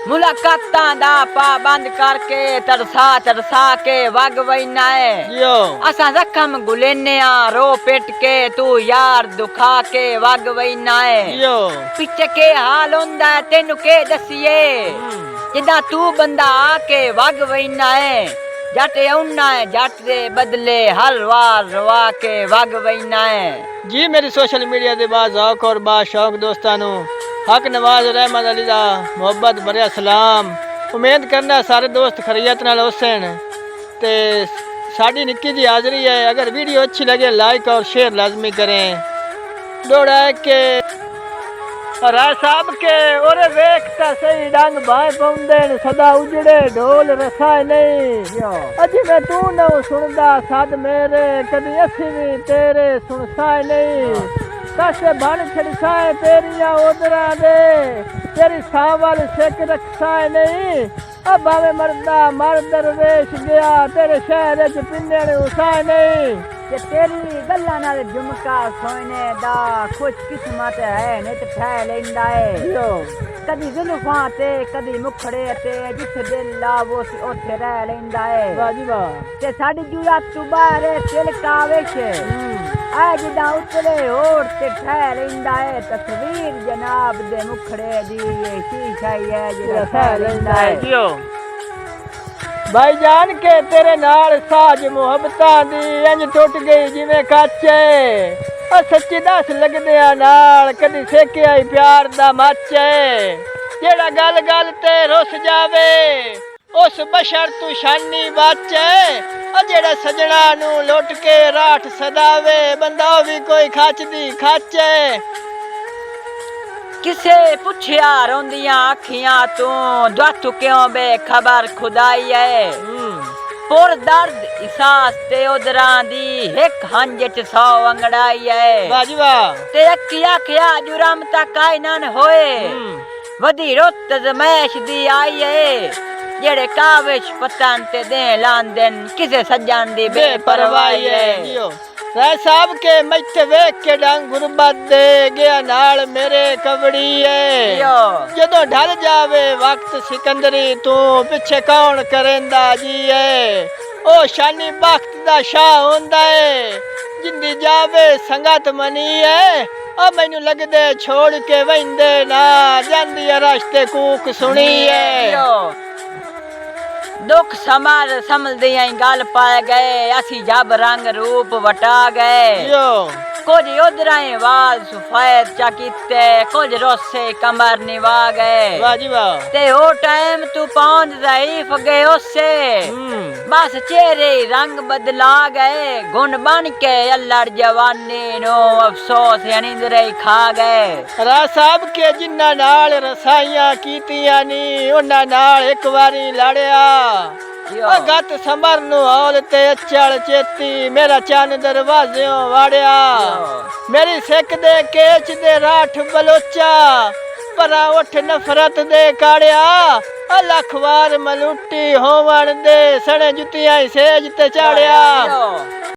मुलाकातां दा पाबंद करके तरसा तरसा के वग वैना है असा जख्म गुलेने रो पेट के तू यार दुखा के वग वैना है पिछे के हाल होंदा तेनु के दसिए जिदा तू बंदा आके वग वैना है जट औना है जट दे बदले हर वार रवा के वग वैना है। जी मेरी सोशल मीडिया दे बाज़ौक और बाशौक दोस्तानू हक नवाज रहमत अली दा मोहब्बत भरिया सलाम। उम्मीद करना सारे दोस्त खैरियत नाल होसन ते साड़ी निक्की जी हाज़री है। अगर वीडियो अच्छी लगे लाइक और शेयर लाजमी करें। दौड़ा के राय साहब के ओरे वेखता सही डंग भाई पौंदे सदा उजड़े ढोल रसाए नहीं अजी मैं तू न सुनदा सद मेरे कदी असी भी तेरे सुनसाए नहीं कसे बन छड़साए तेरिया ओदरा दे तेरी सावल सिक रखसाए नहीं अब भावे मरदा मर दरवेश गया तेरे शहर च पिंडे ने उसाए नहीं कि तेरी गल्ला नाल झुमका सोने दा खुश किस्मत है नित ठह लेंदा है कदी जुल्फां ते कदी मुखड़े ते जिथे दिल लावो सी ओथे रह लेंदा है वाह जी वाह ते साडी जुरा तू बाहर तिलका वेख आ जिदा उतरे होर ते ठह लेंदा है तस्वीर जनाब दे मुखड़े दी ये शीशा है जिदा ठह लेंदा है। भाईजान के तेरे नाल साज मुहब्बतां दी इंज टुट गई जिवें काचे सच्ची दस लगदियां नाल कदी सेकिया ही प्यार दा माचे जेड़ा गल गल ते रुस जावे उस बशर तू शानी बाचे जेड़ा सजना नू लुट के राठ सदावे बंदा भी कोई खाचदी खाचे किसे पुछया रोंदियां अखियां तू दू क्यों बेखबर खुदाई है पुर दर्द एहसास ते उदरां दी एक हंज च 100 अंगड़ाई है वाह जी वाह ते अखिया खया जुरम तक आई नन होए वदी रुत जमैश दी आई है जेड़े काविश पतन ते दे लांदन किसे सज्जन दी बेपरवाही है। राय साहब के मैथे वेख के डंग गुरबत दे गया नाल मेरे कवड़ी है जदों ढल जावे वक्त सिकंदरी तू पिछे कौन करेंदा जी है ओ शानी बख्त दा शाह होंदा है जिंदी जावे संगत मनी है अब मैनू लगदे छोड़ के वहिंदे ना जांदी रास्ते कूक सुनी है दुख समार समझदियां गल पाए गए असी जब रंग रूप वटा गए कुछ उधराए वाल सफेद चकीते कुछ रोसे कमर निभा गए ते ओ टाइम तू पहुंच ज़ईफ गए उससे बस चेहरे रंग बदला गए गुण बन के अल्लड़ जवानी नो अफसोस नींदरे खा गए। राय साहब के जिन्ना नाल रसाइयां कीतियां नी उन्ना नाल एक बारी लड़िया गत समर नु हौल ते चल चेती मेरा चन दरवाज़ों वाड़िया मेरी सिक दे केच दे राठ बलोचा परा उठ नफरत दे काड़िया लख वार मलुटी होवन दे सने जुतियां सेज ते चाड़िया